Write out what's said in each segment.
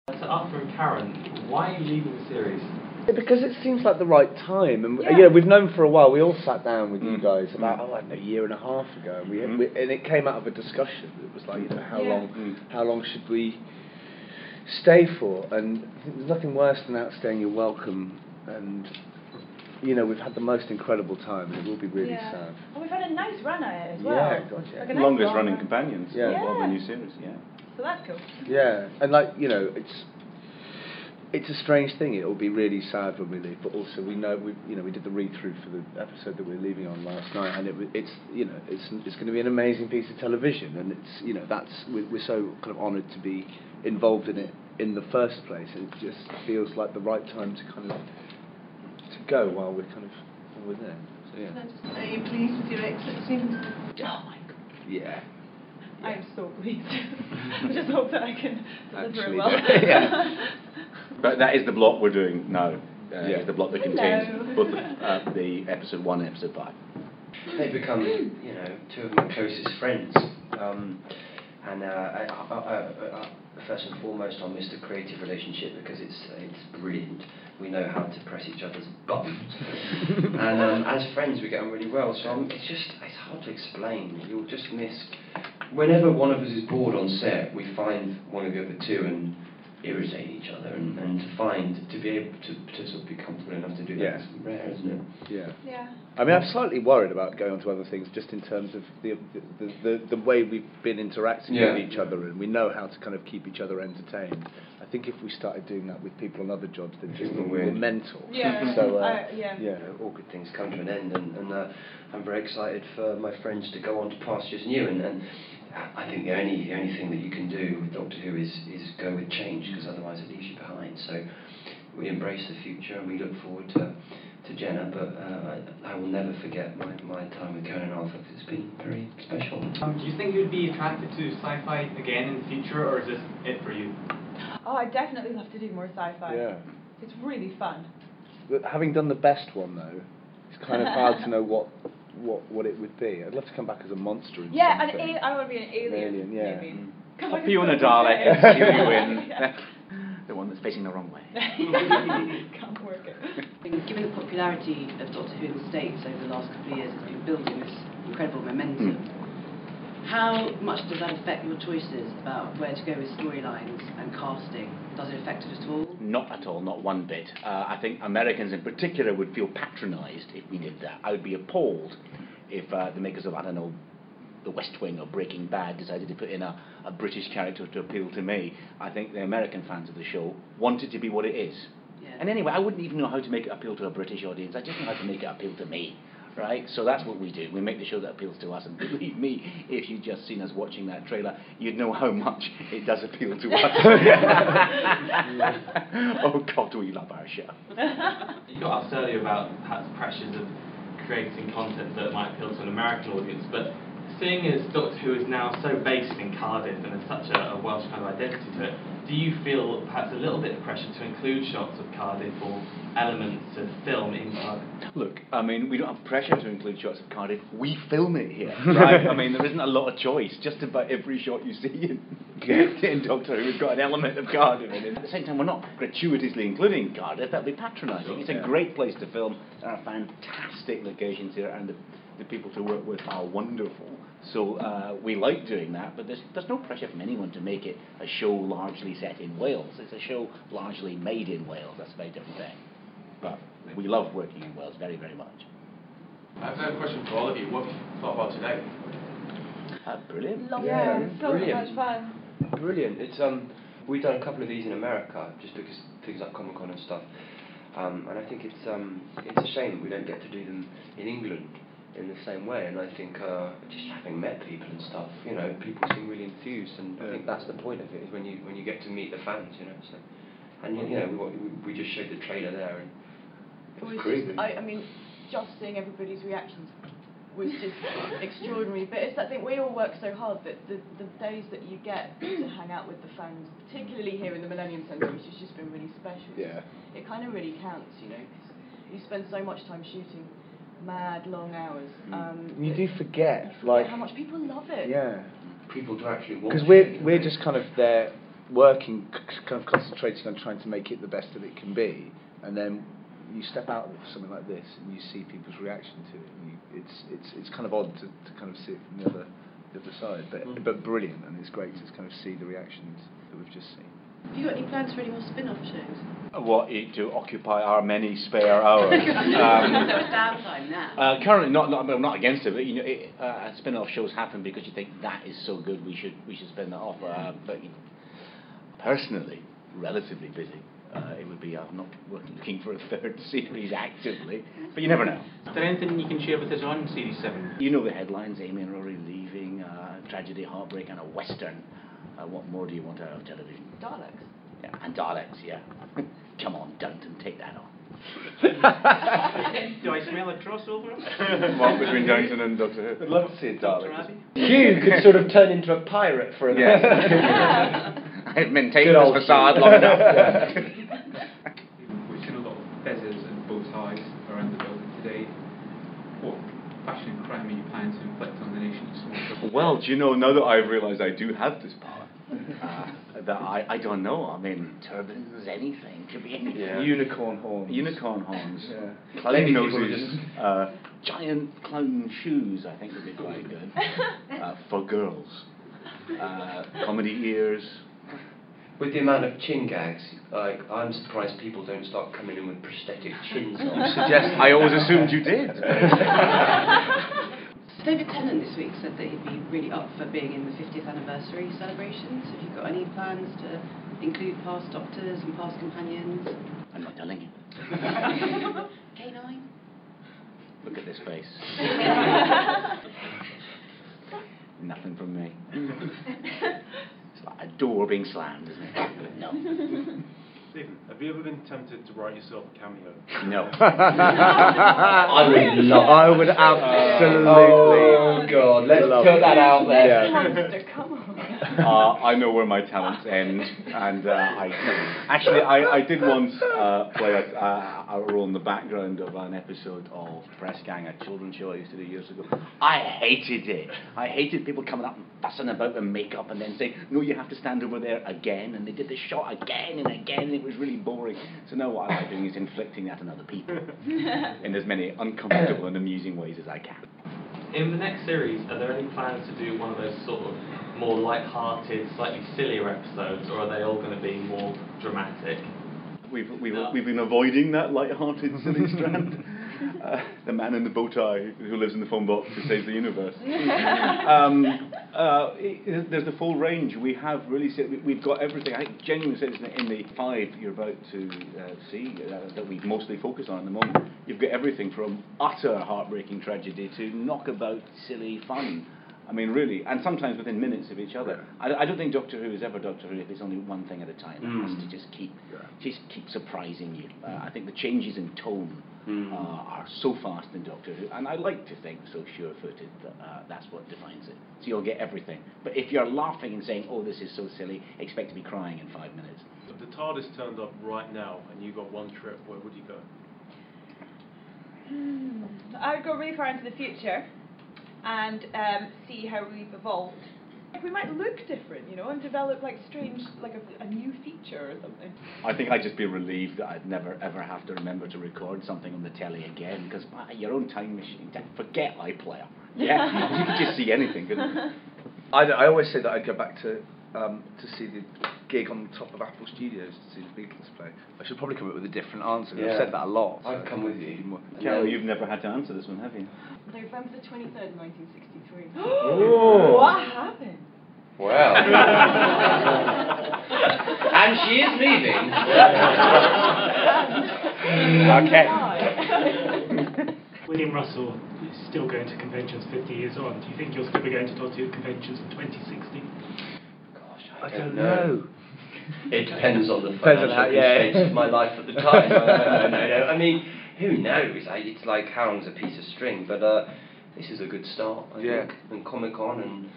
So after Karen, why are you leaving the series? Because it seems like the right time, and we've known for a while. We all sat down with you guys about I don't know, a year and a half ago, and and it came out of a discussion. It was like, how long should we stay for? And I think there's nothing worse than outstaying your welcome. And we've had the most incredible time, and it will be really sad. And we've had a nice run at it as well. Yeah, gotcha. Like longest running companions of the new series. So that's cool. Yeah, and it's a strange thing. It will be really sad when we leave, but also we know we did the read through for the episode that we're leaving on last night, and it's going to be an amazing piece of television, and we're so kind of honoured to be involved in it in the first place. And it just feels like the right time to kind of to go while we're there. So yeah. Are you pleased with your exit scenes? Oh my God. Yeah. I am so pleased. I just hope that I can deliver it well. But that is the block we're doing now. Is the block that contains both the episode 1 and episode 5. They've become, two of my closest friends. First and foremost, I miss the creative relationship because it's brilliant. We know how to press each other's buttons, and as friends we get on really well. So it's hard to explain. You'll just miss. Whenever one of us is bored on set, we find one of the other two and irritate each other, and to be able to sort of be comfortable enough to do that is rare, isn't it? Yeah. I mean, I'm slightly worried about going on to other things, just in terms of the way we've been interacting with each other, and we know how to kind of keep each other entertained. I think if we started doing that with people on other jobs, they'd just be mental. Yeah. So all good things come to an end, and I'm very excited for my friends to go on to pastures new, and I think the only thing that you can do with Doctor Who is go with change, because otherwise it leaves you behind. So we embrace the future and we look forward to Jenna, but I will never forget my time with Conan Arthur, because it's been very special. Do you think you'd be attracted to sci-fi again in the future, or is this it for you? Oh, I'd definitely love to do more sci-fi. Yeah. It's really fun. But having done the best one though, it's kind of hard to know what it would be. I'd love to come back as a monster. I want to be an alien. Yeah. Fiona Dalek, here we win. The one that's facing the wrong way. Can't work it. Given the popularity of Doctor Who in the States over the last couple of years, it's been building this incredible momentum. How much does that affect your choices about where to go with storylines and casting? Does it affect it at all? Not at all, not one bit. I think Americans in particular would feel patronised if we did that. I would be appalled if the makers of, I don't know, The West Wing or Breaking Bad decided to put in a British character to appeal to me. I think the American fans of the show want it to be what it is. Yeah. And anyway, I wouldn't even know how to make it appeal to a British audience. I just know how to make it appeal to me. Right, so that's what we do. We make the show that appeals to us, and believe me, if you'd just seen us watching that trailer, you'd know how much it does appeal to us. Oh God, we love our show. You got asked earlier about perhaps pressures of creating content that might appeal to an American audience, but seeing as Doctor Who is now so based in Cardiff and has such a Welsh kind of identity to it, do you feel perhaps a little bit of pressure to include shots of Cardiff or elements of film in Cardiff? Look, I mean, we don't have pressure to include shots of Cardiff. We film it here, right? I mean, there isn't a lot of choice. Just about every shot you see in Doctor Who has got an element of Cardiff in it. At the same time, we're not gratuitously including Cardiff. That'd be patronising. It's a great place to film. There are fantastic locations here, and the people to work with are wonderful. So we like doing that, but there's no pressure from anyone to make it a show largely set in Wales. It's a show largely made in Wales. That's a very different thing. But we love working in Wales very, very much. I have a question for all of you. What have you thought about today? Brilliant. So brilliant. much fun. Brilliant. It's we've done a couple of these in America, just because things like Comic-Con and stuff, and I think it's a shame that we don't get to do them in England in the same way. And I think just having met people and stuff, people seem really enthused, and I think that's the point of it, is when you get to meet the fans, So, and we just showed the trailer there, and it was crazy. I mean, just seeing everybody's reactions was just extraordinary. But it's that thing, we all work so hard that the days that you get to hang out with the fans, particularly here in the Millennium Centre, which has just been really special. Yeah. It kind of really counts, because you spend so much time shooting mad long hours. You do forget, how much people love it. Yeah. People do actually want. Because we're just kind of there working, kind of concentrating on trying to make it the best that it can be, and then you step out of something like this and you see people's reaction to it. And it's kind of odd to kind of see it from the other side, but brilliant, and it's great to kind of see the reactions that we've just seen. Have you got any plans for any more spin-off shows? What, to occupy our many spare hours? So it's downtime now. Currently, I'm not against it, but you know, spin-off shows happen because you think that is so good, we should spin that off. But you know, personally, relatively busy. It would be I'm not looking for a third series actively, but you never know. Is there anything you can share with us on Series 7? You know the headlines: Amy and Rory leaving, tragedy, heartbreak, and a western. What more do you want out of television? Daleks. Yeah, and Daleks, yeah. Come on, Dunton, take that on. Do I smell a crossover? What, between Downton and Doctor Who? I'd love to see a Dr. Dalek. Abbey? Hugh could sort of turn into a pirate for a minute. I've maintained this facade long enough. We've seen a lot of fezzes and bow ties around the building today. What fashion and crime are you planning to inflict on the nation of small? Well, do you know, now that I've realised I do have this power, that I don't know. I mean, turbans, anything, could be anything. Yeah. Unicorn horns. Unicorn horns. Yeah. Clown Maybe noses. Giant clown shoes, I think would be quite good. For girls. Comedy ears. With the amount of chin gags, like, I'm surprised people don't start coming in with prosthetic chins on. I always assumed you did. David Tennant this week said that he'd be really up for being in the 50th anniversary celebrations. Have you got any plans to include past doctors and past companions? I'm not telling you. K9? Look at this face. Nothing from me. It's like a door being slammed, isn't it? No. Stephen, have you ever been tempted to write yourself a cameo? No. I would love. I would absolutely. Oh God, let's put that out there. Monster, come on. I know where my talents end, and I did once play a role in the background of an episode of Press Gang, a children's show I used to do years ago. I hated it. I hated people coming up and fussing about with makeup and then saying, no, you have to stand over there again, and they did the shot again and again, and it was really boring. So now what I like doing is inflicting that on other people in as many uncomfortable and amusing ways as I can. In the next series, are there any plans to do one of those sort of more light-hearted, slightly sillier episodes, or are they all going to be more dramatic? We've been avoiding that light-hearted, silly strand. The man in the bow tie who lives in the phone box who saves the universe. There's the full range. We have really we've got everything. I think genuinely says in the 5 you're about to see that we mostly focus on at the moment. You've got everything from utter heartbreaking tragedy to knockabout silly fun. I mean, really, and sometimes within minutes of each other. I don't think Doctor Who is ever Doctor Who if it's only one thing at a time. It has to just keep surprising you. I think the changes in tone are so fast in Doctor Who, and I like to think so sure-footed that that's what defines it. So you'll get everything. But if you're laughing and saying, "Oh, this is so silly," expect to be crying in 5 minutes. If the TARDIS turned up right now and you got one trip, where would you go? I'd go really far into the future and see how we've evolved. Like, we might look different, you know, and develop like strange, like a new feature or something. I think I'd just be relieved that I'd never ever have to remember to record something on the telly again, because your own time machine, forget iPlayer. Yeah, you can just see anything. I always say that I'd go back to see the gig on top of Apple Studios to see the Beatles play. I should probably come up with a different answer. Yeah. I've said that a lot. I'd come with you. Carol, you've never had to answer this one, have you? November the 23rd, 1963. Ooh. What happened? Well. And she is leaving. Okay. William Russell is still going to conventions 50 years on. Do you think you'll still be going to Doctor Who conventions in 2060? Gosh, I don't know. It depends on the financial constraints of my life at the time. No. I mean, who knows? It's like how long's a piece of string, but this is a good start, I think. And Comic-Con, and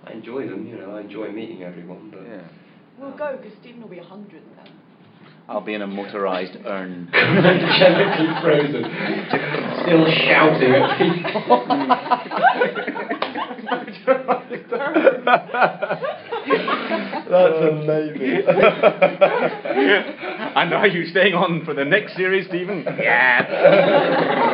I enjoy them, you know, I enjoy meeting everyone, but... Yeah. We'll go, because Stephen will be 100 then. I'll be in a motorised urn. Chemically frozen. Still shouting at people. That's amazing. And are you staying on for the next series, Stephen? Yeah.